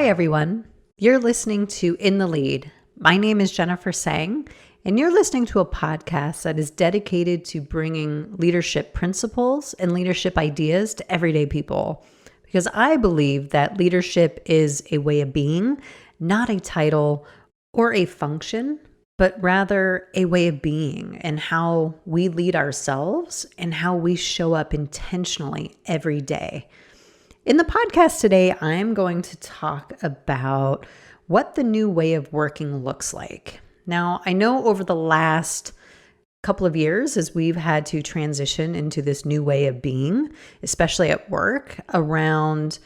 everyone. You're listening to In the Lead. My name is Jennifer Sang, and you're listening to a podcast that is dedicated to bringing leadership principles and leadership ideas to everyday people. Because I believe that leadership is a way of being, not a title or a function, but rather a way of being and how we lead ourselves and how we show up intentionally every day. In the podcast today, I'm going to talk about what the new way of working looks like. Now, I know over the last couple of years, as we've had to transition into this new way of being, especially at work, around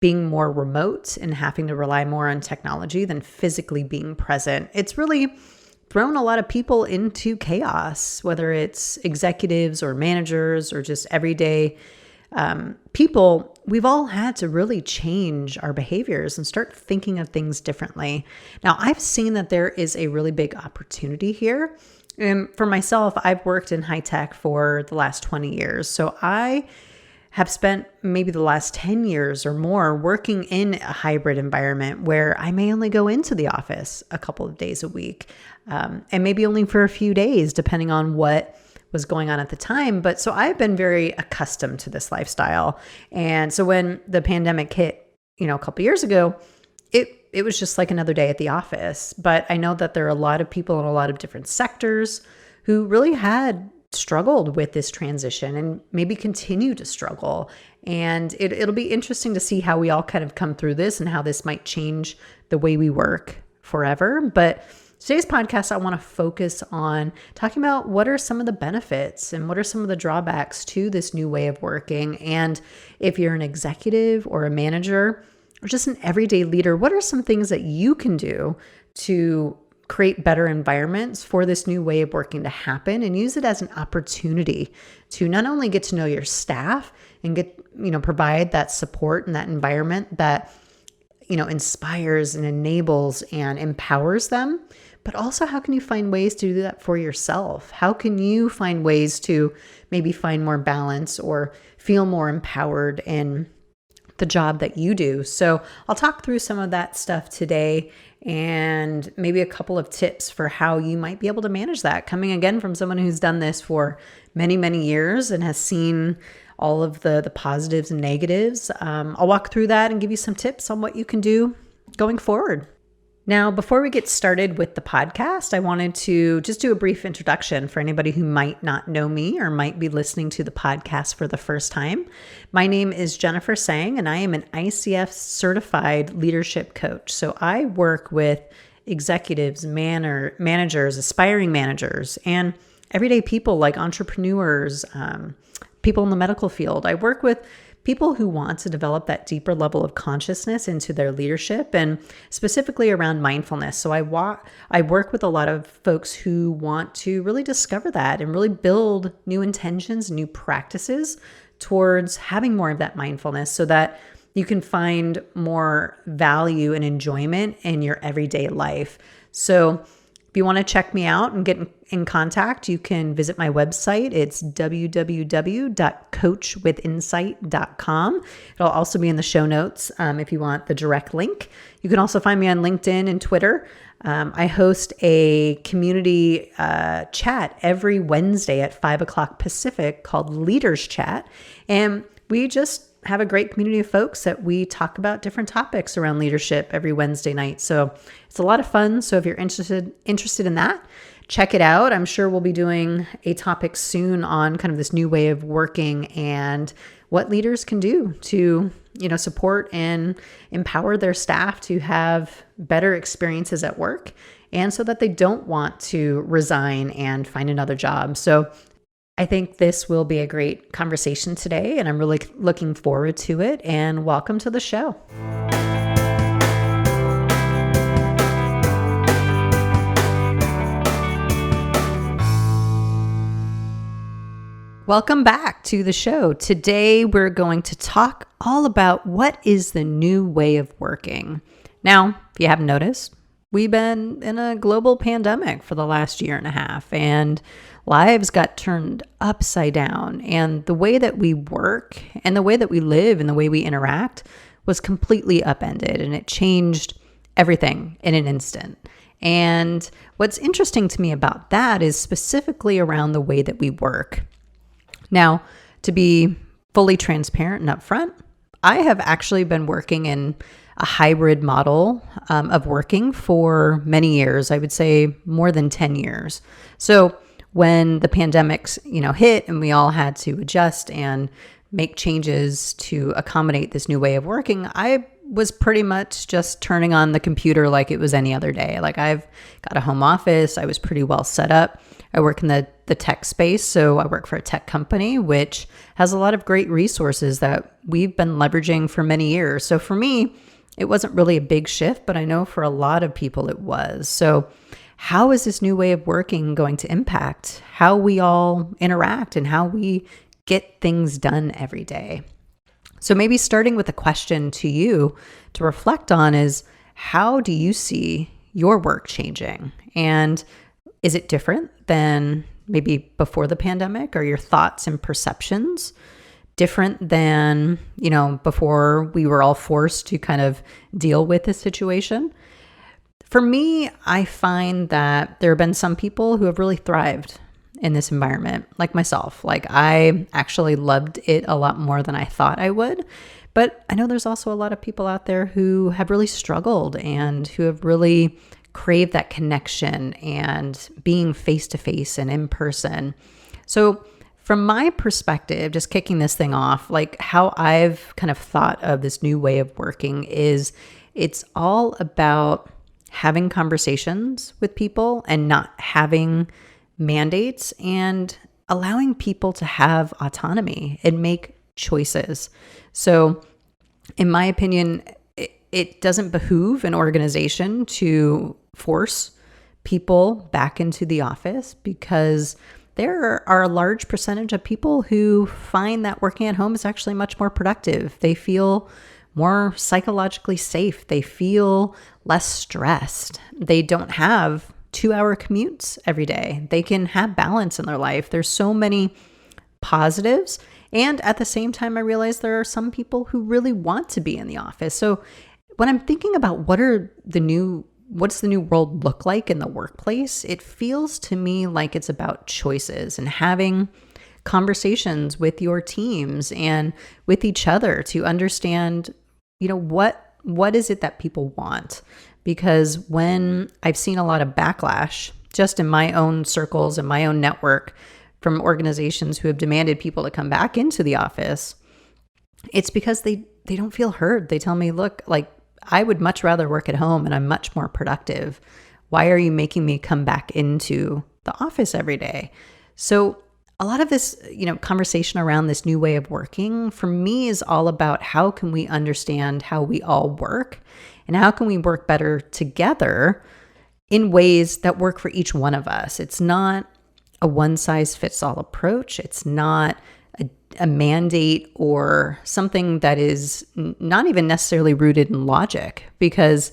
being more remote and having to rely more on technology than physically being present, it's really thrown a lot of people into chaos, whether it's executives or managers or just everyday people. We've all had to really change our behaviors and start thinking of things differently. Now, I've seen that there is a really big opportunity here. And for myself, I've worked in high tech for the last 20 years. So I have spent maybe the last 10 years or more working in a hybrid environment where I may only go into the office a couple of days a week, and maybe only for a few days, depending on what was going on at the time. But so I've been very accustomed to this lifestyle. And so when the pandemic hit, a couple of years ago, it was just like another day at the office. But I know that there are a lot of people in a lot of different sectors who really had struggled with this transition and maybe continue to struggle. And it'll be interesting to see how we all kind of come through this and how this might change the way we work forever. But today's podcast, I want to focus on talking about what are some of the benefits and what are some of the drawbacks to this new way of working. And if you're an executive or a manager or just an everyday leader, what are some things that you can do to create better environments for this new way of working to happen and use it as an opportunity to not only get to know your staff and provide that support and that environment that, inspires and enables and empowers them, but also how can you find ways to do that for yourself? How can you find ways to maybe find more balance or feel more empowered in the job that you do? So I'll talk through some of that stuff today and maybe a couple of tips for how you might be able to manage that, coming again from someone who's done this for many, many years and has seen all of the positives and negatives. I'll walk through that and give you some tips on what you can do going forward. Now, before we get started with the podcast, I wanted to just do a brief introduction for anybody who might not know me or might be listening to the podcast for the first time. My name is Jennifer Sang, and I am an ICF certified leadership coach. So I work with executives, managers, aspiring managers, and everyday people like entrepreneurs, people in the medical field. I work with people who want to develop that deeper level of consciousness into their leadership and specifically around mindfulness. So I work with a lot of folks who want to really discover that and really build new intentions, new practices towards having more of that mindfulness so that you can find more value and enjoyment in your everyday life. So if you want to check me out and get in contact, you can visit my website. It's www.coachwithinsight.com. It'll also be in the show notes if you want the direct link. You can also find me on LinkedIn and Twitter. I host a community chat every Wednesday at 5 o'clock Pacific called Leaders Chat. And we just have a great community of folks that we talk about different topics around leadership every Wednesday night. So it's a lot of fun. So if you're interested in that, check it out. I'm sure we'll be doing a topic soon on kind of this new way of working and what leaders can do to, support and empower their staff to have better experiences at work and so that they don't want to resign and find another job. So I think this will be a great conversation today, and I'm really looking forward to it. And welcome to the show. Welcome back to the show. Today, we're going to talk all about what is the new way of working. Now, if you haven't noticed, we've been in a global pandemic for the last year and a half, and lives got turned upside down. And the way that we work and the way that we live and the way we interact was completely upended, and it changed everything in an instant. And what's interesting to me about that is specifically around the way that we work. Now, to be fully transparent and upfront, I have actually been working in a hybrid model of working for many years. I would say more than 10 years. So when the pandemics, hit and we all had to adjust and make changes to accommodate this new way of working, I was pretty much just turning on the computer like it was any other day. Like, I've got a home office. I was pretty well set up. I work in the tech space. So I work for a tech company, which has a lot of great resources that we've been leveraging for many years. So for me, it wasn't really a big shift, but I know for a lot of people it was. So how is this new way of working going to impact how we all interact and how we get things done every day? So maybe starting with a question to you to reflect on is, how do you see your work changing? And is it different than maybe before the pandemic? Are your thoughts and perceptions different than, before we were all forced to kind of deal with this situation? For me, I find that there have been some people who have really thrived in this environment, like myself. Like, I actually loved it a lot more than I thought I would. But I know there's also a lot of people out there who have really struggled and who have really craved that connection and being face to face and in person. So from my perspective, just kicking this thing off, like how I've kind of thought of this new way of working is, it's all about having conversations with people and not having mandates, and allowing people to have autonomy and make choices. So in my opinion, it doesn't behoove an organization to force people back into the office, because there are a large percentage of people who find that working at home is actually much more productive. They feel more psychologically safe. They feel less stressed. They don't have 2-hour commutes every day. They can have balance in their life. There's so many positives. And at the same time, I realize there are some people who really want to be in the office. So when I'm thinking about what's the new world look like in the workplace, it feels to me like it's about choices and having conversations with your teams and with each other to understand, what is it that people want? Because when I've seen a lot of backlash just in my own circles and my own network from organizations who have demanded people to come back into the office, it's because they don't feel heard. They tell me, look, like, I would much rather work at home and I'm much more productive. Why are you making me come back into the office every day? So a lot of this, conversation around this new way of working for me is all about how can we understand how we all work and how can we work better together in ways that work for each one of us. It's not a one-size-fits-all approach. It's not a mandate or something that is not even necessarily rooted in logic, because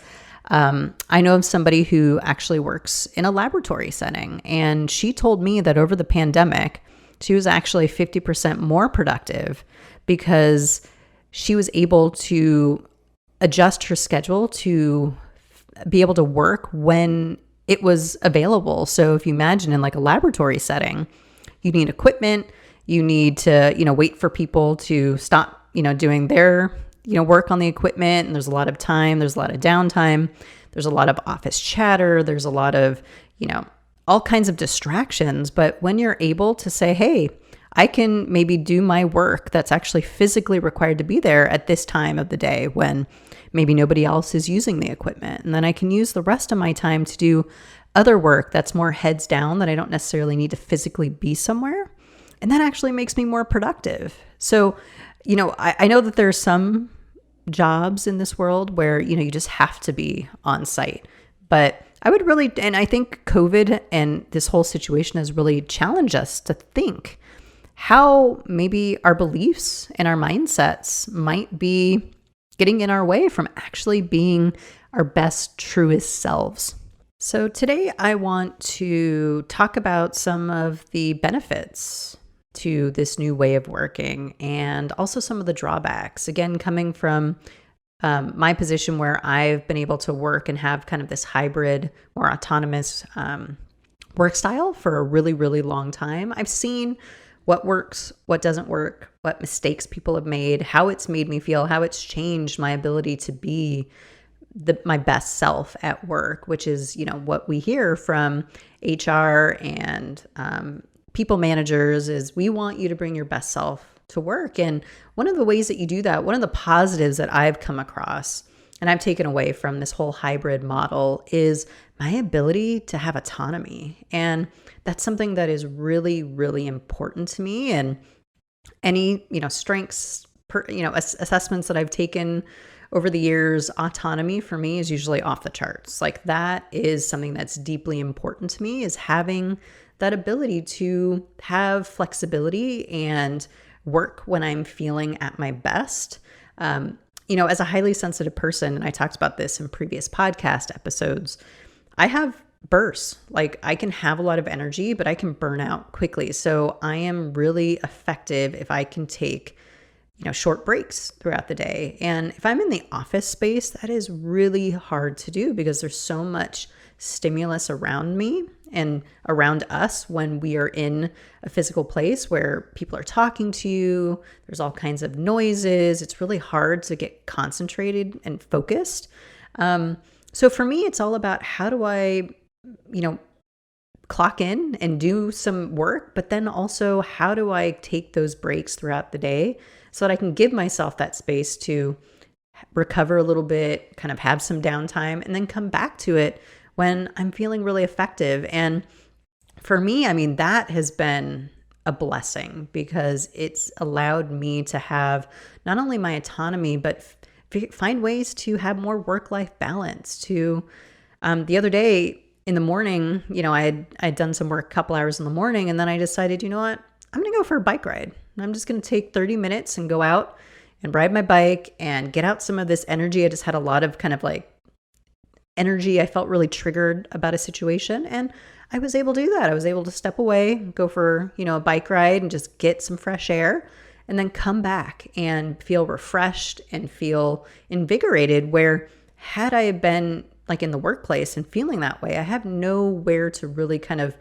I know of somebody who actually works in a laboratory setting, and she told me that over the pandemic, she was actually 50% more productive because she was able to adjust her schedule to be able to work when it was available. So if you imagine in like a laboratory setting, you need equipment, you need to, wait for people to stop, doing their, work on the equipment. And there's a lot of time, there's a lot of downtime, there's a lot of office chatter, there's a lot of, all kinds of distractions. But when you're able to say, hey, I can maybe do my work that's actually physically required to be there at this time of the day when maybe nobody else is using the equipment. And then I can use the rest of my time to do other work that's more heads down, that I don't necessarily need to physically be somewhere. And that actually makes me more productive. So, I know that there's some jobs in this world where, you just have to be on site. But I would really, and I think COVID and this whole situation has really challenged us to think how maybe our beliefs and our mindsets might be getting in our way from actually being our best, truest selves. So today I want to talk about some of the benefits to this new way of working and also some of the drawbacks, again, coming from my position where I've been able to work and have kind of this hybrid or autonomous work style for a really, really long time. I've seen what works, what doesn't work, what mistakes people have made, how it's made me feel, how it's changed my ability to be my best self at work, which is, what we hear from HR and people managers is we want you to bring your best self to work. And one of the ways that you do that, one of the positives that I've come across and I've taken away from this whole hybrid model is my ability to have autonomy. And that's something that is really, really important to me. And any, strengths, assessments that I've taken over the years, autonomy for me is usually off the charts. Like that is something that's deeply important to me, is having that ability to have flexibility and work when I'm feeling at my best. As a highly sensitive person, and I talked about this in previous podcast episodes, I have bursts. Like I can have a lot of energy, but I can burn out quickly. So I am really effective if I can take short breaks throughout the day. And if I'm in the office space, that is really hard to do because there's so much stimulus around me and around us when we are in a physical place where people are talking to you. There's all kinds of noises. It's really hard to get concentrated and focused. So for me, it's all about how do I, clock in and do some work, but then also how do I take those breaks throughout the day so that I can give myself that space to recover a little bit, kind of have some downtime, and then come back to it when I'm feeling really effective. And for me, that has been a blessing because it's allowed me to have not only my autonomy, but find ways to have more work-life balance. The other day in the morning, I'd done some work a couple hours in the morning, and then I decided, you know what, I'm going to go for a bike ride. I'm just going to take 30 minutes and go out and ride my bike and get out some of this energy. I just had a lot of kind of like energy. I felt really triggered about a situation, and I was able to do that. I was able to step away, go for, a bike ride and just get some fresh air and then come back and feel refreshed and feel invigorated, where had I been like in the workplace and feeling that way, I have nowhere to really kind of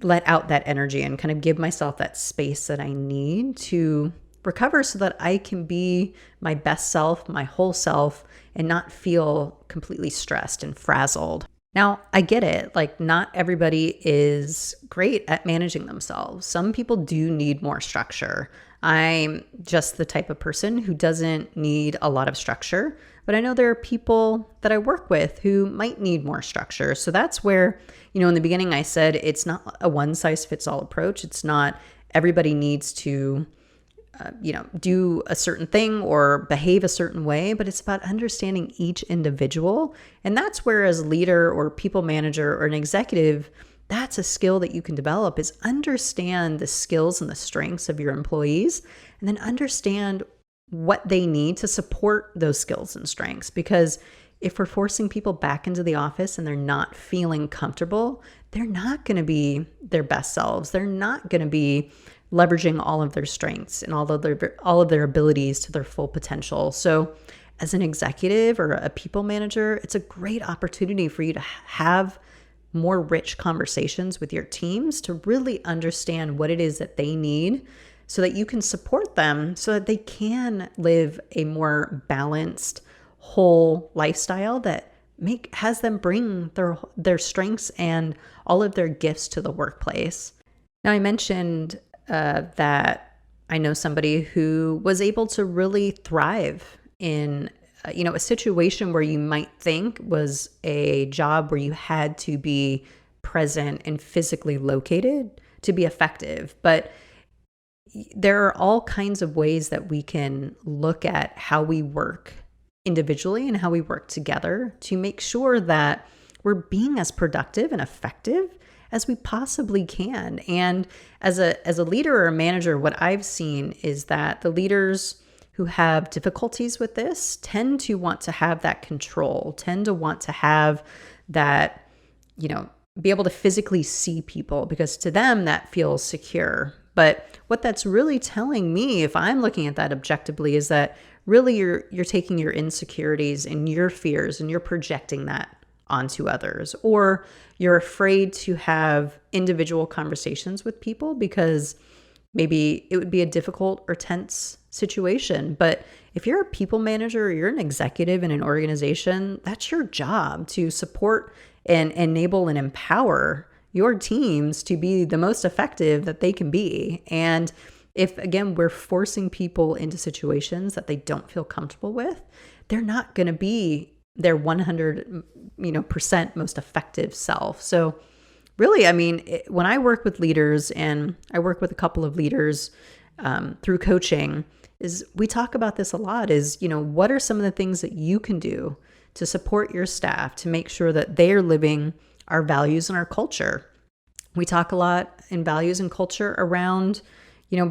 let out that energy and kind of give myself that space that I need to recover so that I can be my best self, my whole self, and not feel completely stressed and frazzled. Now, I get it. Like not everybody is great at managing themselves. Some people do need more structure. I'm just the type of person who doesn't need a lot of structure, but I know there are people that I work with who might need more structure. So that's where, in the beginning I said it's not a one size fits all approach. It's not everybody needs to, do a certain thing or behave a certain way, but it's about understanding each individual. And that's where as a leader or people manager or an executive, that's a skill that you can develop, is understand the skills and the strengths of your employees and then understand what they need to support those skills and strengths. Because if we're forcing people back into the office and they're not feeling comfortable, they're not going to be their best selves. They're not going to be leveraging all of their strengths and all of their abilities to their full potential. So as an executive or a people manager, it's a great opportunity for you to have more rich conversations with your teams to really understand what it is that they need so that you can support them so that they can live a more balanced, whole lifestyle that has them bring their strengths and all of their gifts to the workplace. Now, I mentioned that I know somebody who was able to really thrive in a situation where you might think was a job where you had to be present and physically located to be effective. But there are all kinds of ways that we can look at how we work individually and how we work together to make sure that we're being as productive and effective as we possibly can. And as a leader or a manager, what I've seen is that the leaders who have difficulties with this tend to want to have that control, tend to want to have that, be able to physically see people because to them that feels secure. But what that's really telling me, if I'm looking at that objectively, is that really you're taking your insecurities and your fears and you're projecting that onto others, or you're afraid to have individual conversations with people because maybe it would be a difficult or tense situation. But if you're a people manager or you're an executive in an organization, that's your job to support and enable and empower your teams to be the most effective that they can be. And if, again, we're forcing people into situations that they don't feel comfortable with, they're not going to be their 100% most effective self. So really, I mean, when I work with leaders, and I work with a couple of leaders through coaching, is we talk about this a lot, is, what are some of the things that you can do to support your staff to make sure that they are living our values and our culture. We talk a lot in values and culture around,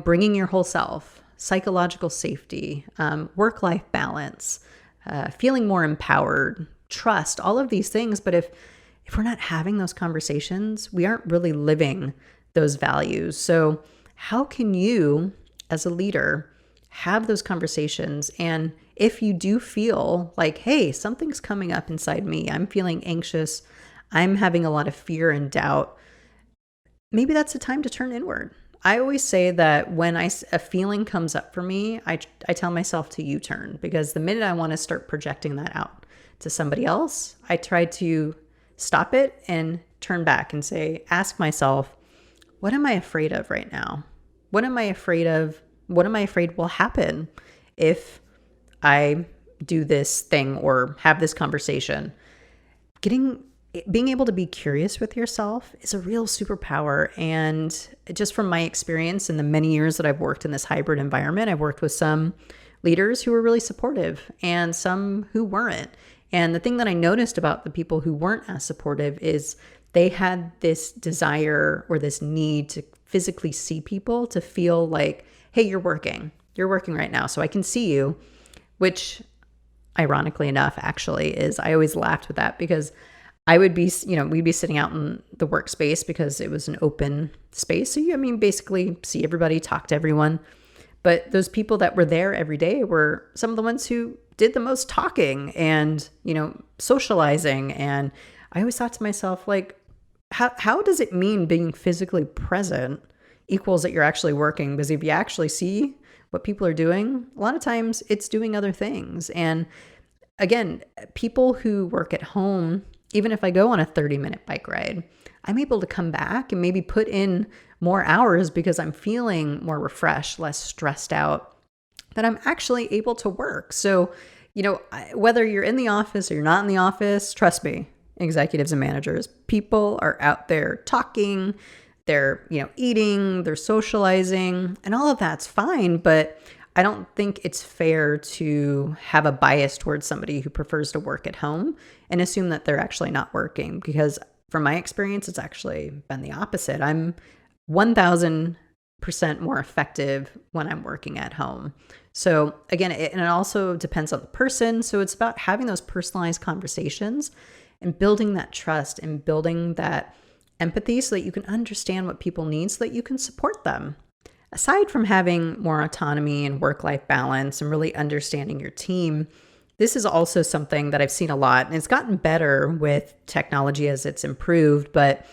bringing your whole self, psychological safety, work-life balance, feeling more empowered, trust, all of these things. But if we're not having those conversations, we aren't really living those values. So how can you, as a leader, have those conversations? And if you do feel like, hey, something's coming up inside me, I'm feeling anxious, I'm having a lot of fear and doubt, maybe that's a time to turn inward. I always say that when a feeling comes up for me, I tell myself to U-turn, because the minute I want to start projecting that out to somebody else, I try to stop it and turn back and ask myself, what am I afraid of right now? What am I afraid of? What am I afraid will happen if I do this thing or have this conversation? Being able to be curious with yourself is a real superpower. And just from my experience in the many years that I've worked in this hybrid environment, I've worked with some leaders who were really supportive and some who weren't. And the thing that I noticed about the people who weren't as supportive is they had this desire or this need to physically see people, to feel like, hey, you're working right now, so I can see you, which ironically enough, actually, is I always laughed with that, because I would be, we'd be sitting out in the workspace because it was an open space. So basically see everybody, talk to everyone. But those people that were there every day were some of the ones who did the most talking and, socializing. And I always thought to myself, like, how does it mean being physically present equals that you're actually working? Because if you actually see what people are doing, a lot of times it's doing other things. And again, people who work at home, even if I go on a 30-minute bike ride, I'm able to come back and maybe put in more hours because I'm feeling more refreshed, less stressed out, that I'm actually able to work. So, whether you're in the office or you're not in the office, trust me, executives and managers, people are out there talking, they're, eating, they're socializing, and all of that's fine. But I don't think it's fair to have a bias towards somebody who prefers to work at home and assume that they're actually not working, because from my experience, it's actually been the opposite. I'm 1,000% more effective when I'm working at home. So again, it also depends on the person. So it's about having those personalized conversations and building that trust and building that empathy so that you can understand what people need so that you can support them. Aside from having more autonomy and work-life balance and really understanding your team, this is also something that I've seen a lot, and it's gotten better with technology as it's improved, but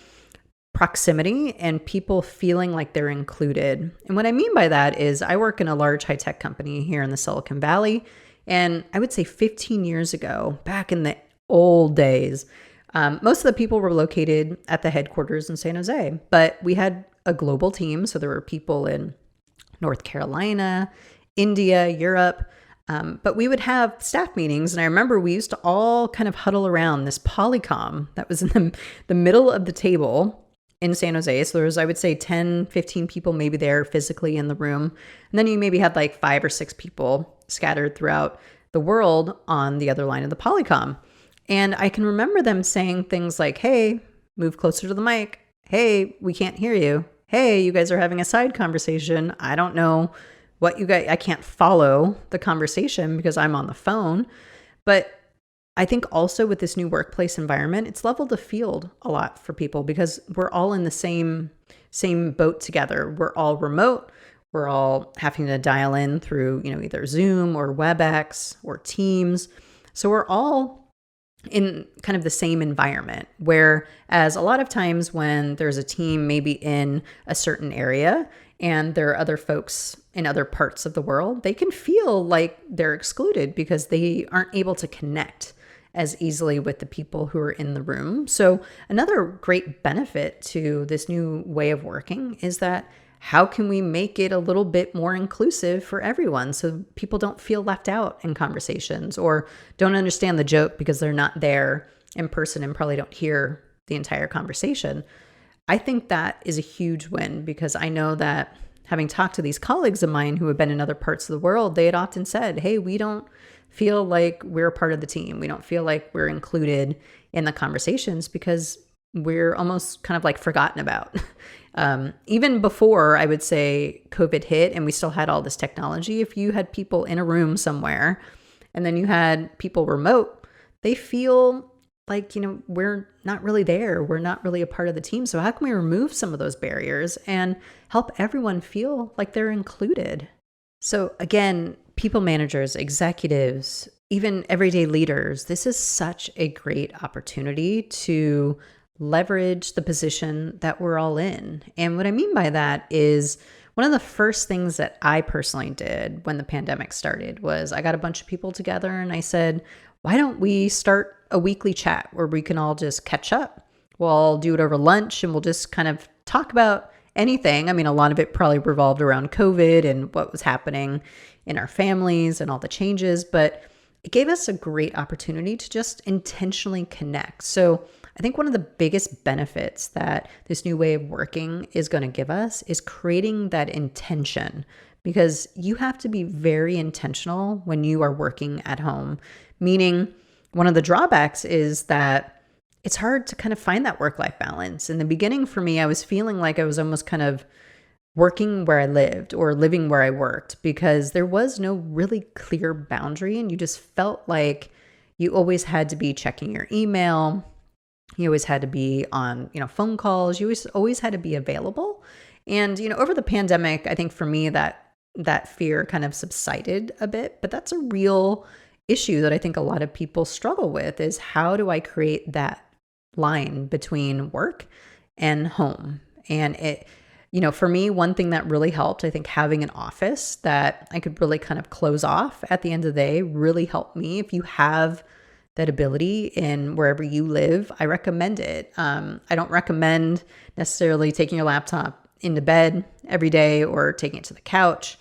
proximity and people feeling like they're included. And what I mean by that is I work in a large high-tech company here in the Silicon Valley, and I would say 15 years ago, back in the old days, most of the people were located at the headquarters in San Jose, but we had a global team. So there were people in North Carolina, India, Europe, but we would have staff meetings. And I remember we used to all kind of huddle around this Polycom that was in the middle of the table in San Jose. So there was, I would say, 10, 15 people maybe there physically in the room. And then you maybe had like 5 or 6 people scattered throughout the world on the other line of the Polycom. And I can remember them saying things like, hey, move closer to the mic. Hey, we can't hear you. Hey, you guys are having a side conversation. I don't know what you guys, I can't follow the conversation because I'm on the phone. But I think also with this new workplace environment, it's leveled the field a lot for people because we're all in the same boat together. We're all remote. We're all having to dial in through, either Zoom or WebEx or Teams. So we're all in kind of the same environment, whereas a lot of times when there's a team maybe in a certain area and there are other folks in other parts of the world, they can feel like they're excluded because they aren't able to connect as easily with the people who are in the room. So another great benefit to this new way of working is that how can we make it a little bit more inclusive for everyone so people don't feel left out in conversations or don't understand the joke because they're not there in person and probably don't hear the entire conversation? I think that is a huge win because I know that having talked to these colleagues of mine who have been in other parts of the world, they had often said, hey, we don't feel like we're a part of the team. We don't feel like we're included in the conversations because we're almost kind of like forgotten about. Even before, I would say, COVID hit and we still had all this technology, if you had people in a room somewhere and then you had people remote, they feel like, we're not really there. We're not really a part of the team. So how can we remove some of those barriers and help everyone feel like they're included? So again, people managers, executives, even everyday leaders, this is such a great opportunity to leverage the position that we're all in. And what I mean by that is one of the first things that I personally did when the pandemic started was I got a bunch of people together and I said, why don't we start a weekly chat where we can all just catch up? We'll all do it over lunch and we'll just kind of talk about anything. I mean, a lot of it probably revolved around COVID and what was happening in our families and all the changes, but it gave us a great opportunity to just intentionally connect. So I think one of the biggest benefits that this new way of working is going to give us is creating that intention, because you have to be very intentional when you are working at home. Meaning, one of the drawbacks is that it's hard to kind of find that work-life balance. In the beginning for me, I was feeling like I was almost kind of working where I lived or living where I worked because there was no really clear boundary and you just felt like you always had to be checking your email. You always had to be on, phone calls. You always had to be available. And, over the pandemic, I think for me that fear kind of subsided a bit, but that's a real issue that I think a lot of people struggle with is how do I create that line between work and home? And it, for me, one thing that really helped, I think having an office that I could really kind of close off at the end of the day really helped me. If you have that ability in wherever you live, I recommend it. I don't recommend necessarily taking your laptop into bed every day or taking it to the couch,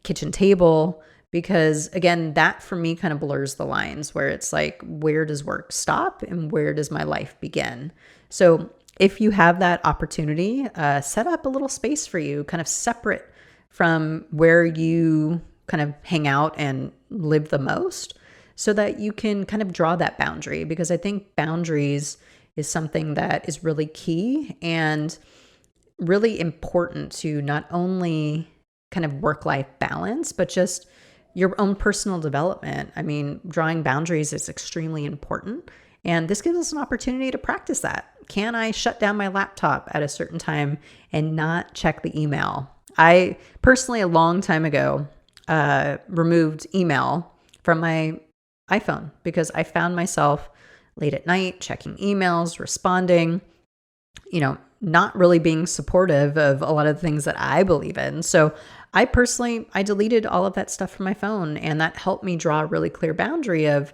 kitchen table, because again, that for me kind of blurs the lines where it's like, where does work stop and where does my life begin? So if you have that opportunity, set up a little space for you, kind of separate from where you kind of hang out and live the most, so that you can kind of draw that boundary, because I think boundaries is something that is really key and really important to not only kind of work-life balance, but just your own personal development. I mean, drawing boundaries is extremely important. And this gives us an opportunity to practice that. Can I shut down my laptop at a certain time and not check the email? I personally, a long time ago, removed email from my iPhone because I found myself late at night checking emails, responding, not really being supportive of a lot of the things that I believe in. So I deleted all of that stuff from my phone, and that helped me draw a really clear boundary of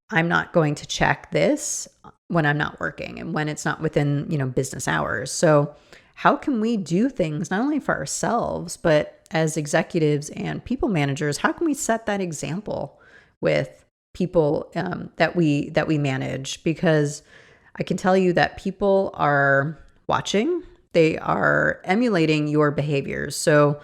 I'm not going to check this when I'm not working and when it's not within, business hours. So how can we do things not only for ourselves, but as executives and people managers, how can we set that example with people that we manage? Because I can tell you that people are watching, they are emulating your behaviors. So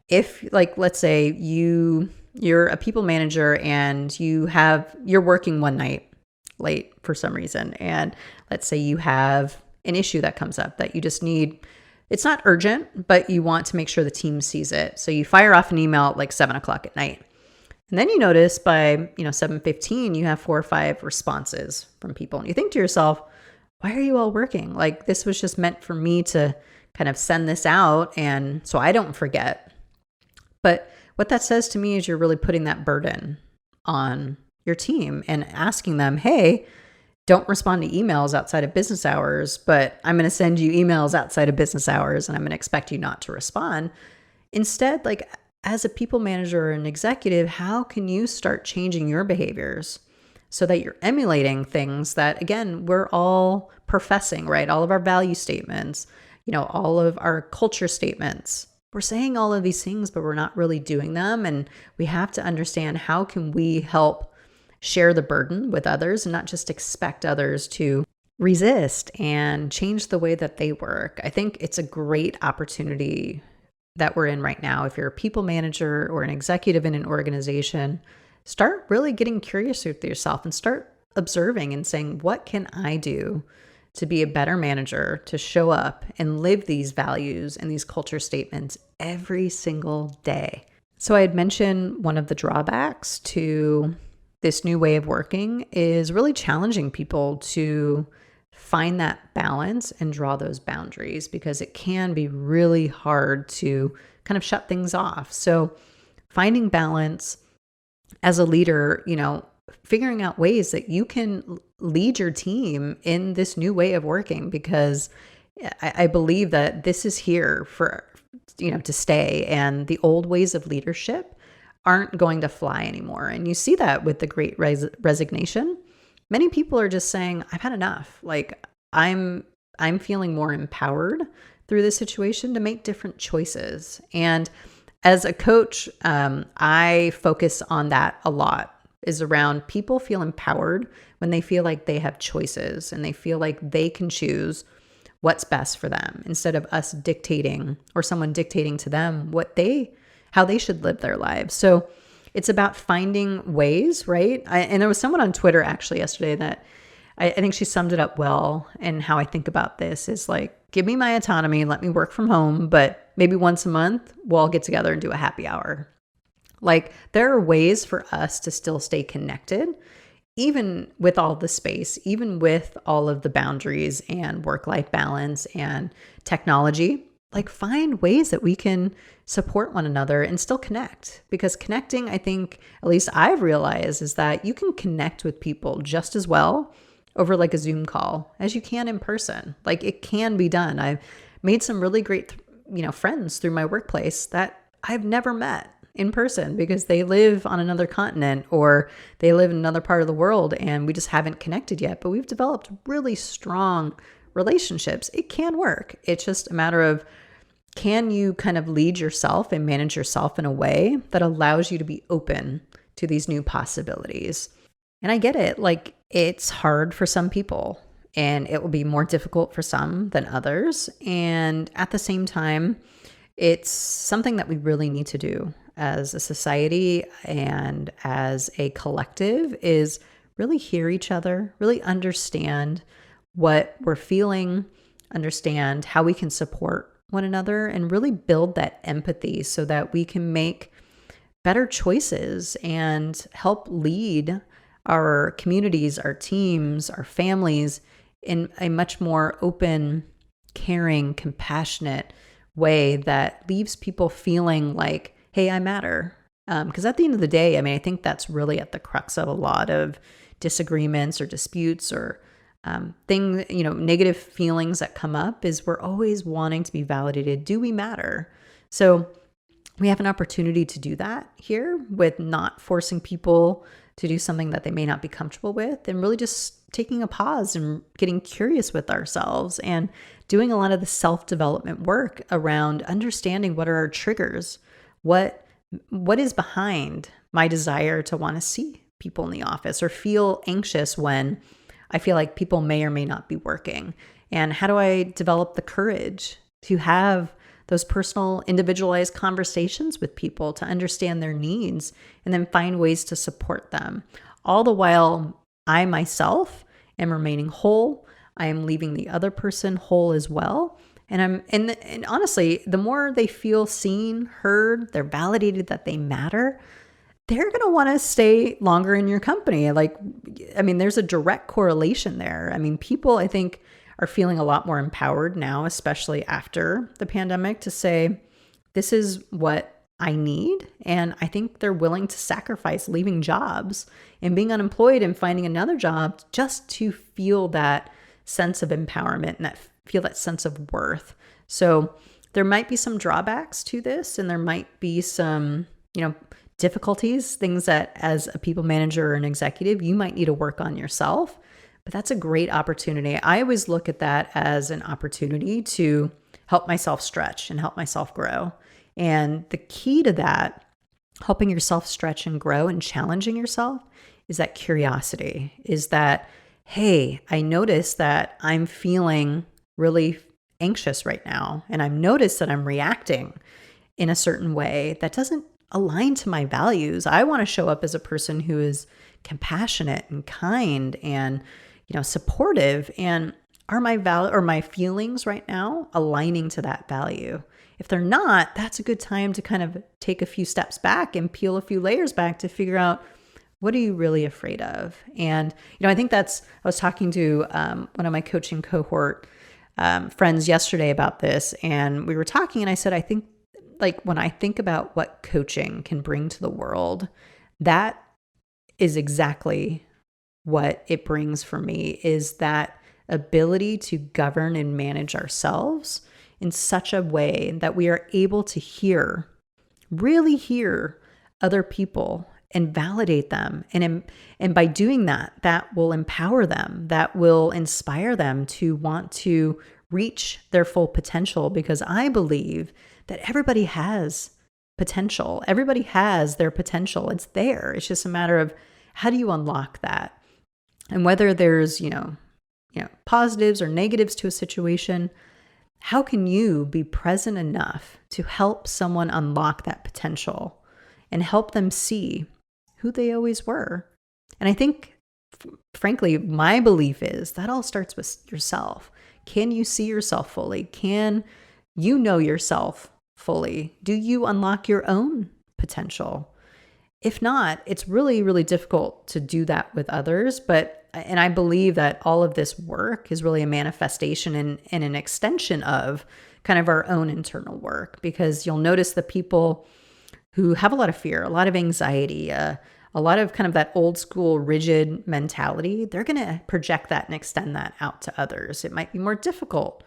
if, like, let's say you're a people manager and you're working one night late for some reason, and let's say you have an issue that comes up that you just need, it's not urgent, but you want to make sure the team sees it. So you fire off an email at like 7:00 at night. And then you notice by, 7:15, you have 4 or 5 responses from people. And you think to yourself, why are you all working? Like, this was just meant for me to kind of send this out and so I don't forget. But what that says to me is you're really putting that burden on your team and asking them, hey, don't respond to emails outside of business hours, but I'm going to send you emails outside of business hours and I'm going to expect you not to respond. Instead, like as a people manager or an executive, how can you start changing your behaviors so that you're emulating things that, again, we're all professing, right? All of our value statements, all of our culture statements. We're saying all of these things, but we're not really doing them. And we have to understand, how can we help share the burden with others and not just expect others to resist and change the way that they work. I think it's a great opportunity that we're in right now. If you're a people manager or an executive in an organization, start really getting curious with yourself and start observing and saying, what can I do to be a better manager, to show up and live these values and these culture statements every single day? So I had mentioned one of the drawbacks to this new way of working is really challenging people to find that balance and draw those boundaries, because it can be really hard to kind of shut things off. So finding balance as a leader, figuring out ways that you can lead your team in this new way of working, because I believe that this is here for, to stay, and the old ways of leadership aren't going to fly anymore. And you see that with the Great Resignation. Many people are just saying, I've had enough. Like I'm feeling more empowered through this situation to make different choices. And as a coach, I focus on that a lot, is around people feel empowered when they feel like they have choices and they feel like they can choose what's best for them, instead of us dictating or someone dictating to them how they should live their lives. So it's about finding ways, right? And there was someone on Twitter actually yesterday that I think she summed it up well. And how I think about this is like, give me my autonomy, let me work from home, but maybe once a month we'll all get together and do a happy hour. Like there are ways for us to still stay connected, even with all the space, even with all of the boundaries and work-life balance and technology. Like find ways that we can support one another and still connect, because connecting, I think, at least I've realized, is that you can connect with people just as well over like a Zoom call as you can in person. Like it can be done. I've made some really great, friends through my workplace that I've never met in person because they live on another continent or they live in another part of the world and we just haven't connected yet, but we've developed really strong relationships. It can work. It's just a matter of, can you kind of lead yourself and manage yourself in a way that allows you to be open to these new possibilities? And I get it. Like it's hard for some people and it will be more difficult for some than others. And at the same time, it's something that we really need to do as a society and as a collective, is really hear each other, really understand what we're feeling, understand how we can support one another, and really build that empathy so that we can make better choices and help lead our communities, our teams, our families in a much more open, caring, compassionate way that leaves people feeling like, hey, I matter. Because at the end of the day, I think that's really at the crux of a lot of disagreements or disputes or negative feelings that come up, is we're always wanting to be validated. Do we matter? So we have an opportunity to do that here with not forcing people to do something that they may not be comfortable with, and really just taking a pause and getting curious with ourselves and doing a lot of the self-development work around understanding what are our triggers, what is behind my desire to want to see people in the office or feel anxious when I feel like people may or may not be working. And how do I develop the courage to have those personal, individualized conversations with people to understand their needs and then find ways to support them. All the while, I myself am remaining whole. I am leaving the other person whole as well. And honestly, the more they feel seen, heard, they're validated that they matter, they're going to want to stay longer in your company. There's a direct correlation there. People, I think, are feeling a lot more empowered now, especially after the pandemic, to say, this is what I need. And I think they're willing to sacrifice leaving jobs and being unemployed and finding another job just to feel that sense of empowerment and feel that sense of worth. So there might be some drawbacks to this, and there might be some, difficulties, things that as a people manager or an executive, you might need to work on yourself. But that's a great opportunity. I always look at that as an opportunity to help myself stretch and help myself grow. And the key to that, helping yourself stretch and grow and challenging yourself, is that curiosity, is that, hey, I notice that I'm feeling really anxious right now. And I've noticed that I'm reacting in a certain way that doesn't align to my values. I want to show up as a person who is compassionate and kind and, supportive. And are my feelings right now aligning to that value? If they're not, that's a good time to kind of take a few steps back and peel a few layers back to figure out, what are you really afraid of? And, I think I was talking to one of my coaching cohort friends yesterday about this, and we were talking, and I said, I think when I think about what coaching can bring to the world, that is exactly what it brings for me, is that ability to govern and manage ourselves in such a way that we are able to really hear other people and validate them. And by doing that, that will empower them, that will inspire them to want to reach their full potential, because I believe that everybody has potential. Everybody has their potential. It's there. It's just a matter of, how do you unlock that? And whether there's, positives or negatives to a situation, how can you be present enough to help someone unlock that potential and help them see who they always were? And I think, frankly, my belief is that all starts with yourself. Can you see yourself fully? Can you know yourself fully? Do you unlock your own potential? If not, it's really, really difficult to do that with others. And I believe that all of this work is really a manifestation and an extension of kind of our own internal work, because you'll notice the people who have a lot of fear, a lot of anxiety, a lot of kind of that old school rigid mentality, they're going to project that and extend that out to others. It might be more difficult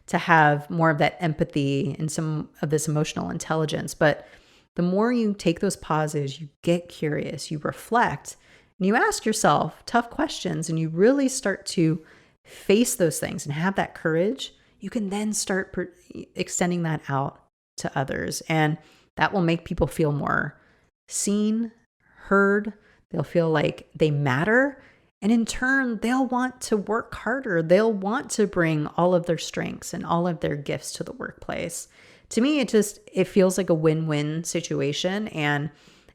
to have more of that empathy and some of this emotional intelligence. But the more you take those pauses, you get curious, you reflect, and you ask yourself tough questions, and you really start to face those things and have that courage, you can then start extending that out to others. And that will make people feel more seen, heard. They'll feel like they matter. And in turn, they'll want to work harder. They'll want to bring all of their strengths and all of their gifts to the workplace. To me, it feels like a win-win situation. And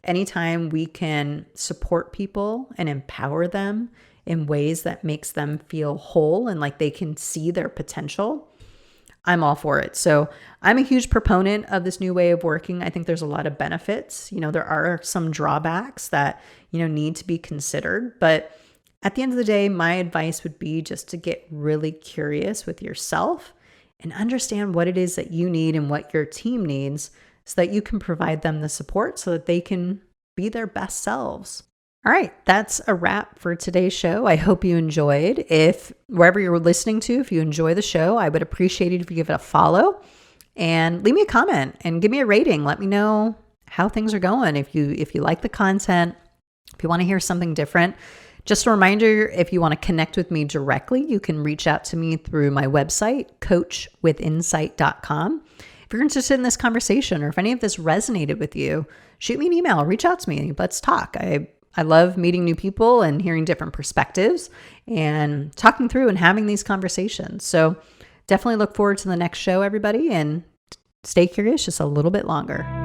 anytime we can support people and empower them in ways that makes them feel whole and like they can see their potential, I'm all for it. So I'm a huge proponent of this new way of working. I think there's a lot of benefits. There are some drawbacks that, need to be considered. But at the end of the day, my advice would be just to get really curious with yourself and understand what it is that you need and what your team needs, so that you can provide them the support so that they can be their best selves. All right, that's a wrap for today's show. I hope you enjoyed. If wherever you're listening to, if you enjoy the show, I would appreciate it if you give it a follow and leave me a comment and give me a rating. Let me know how things are going. If you like the content, if you want to hear something different. Just a reminder, if you want to connect with me directly, you can reach out to me through my website, coachwithinsight.com. If you're interested in this conversation, or if any of this resonated with you, shoot me an email, reach out to me, let's talk. I love meeting new people and hearing different perspectives and talking through and having these conversations. So definitely look forward to the next show, everybody, and stay curious just a little bit longer.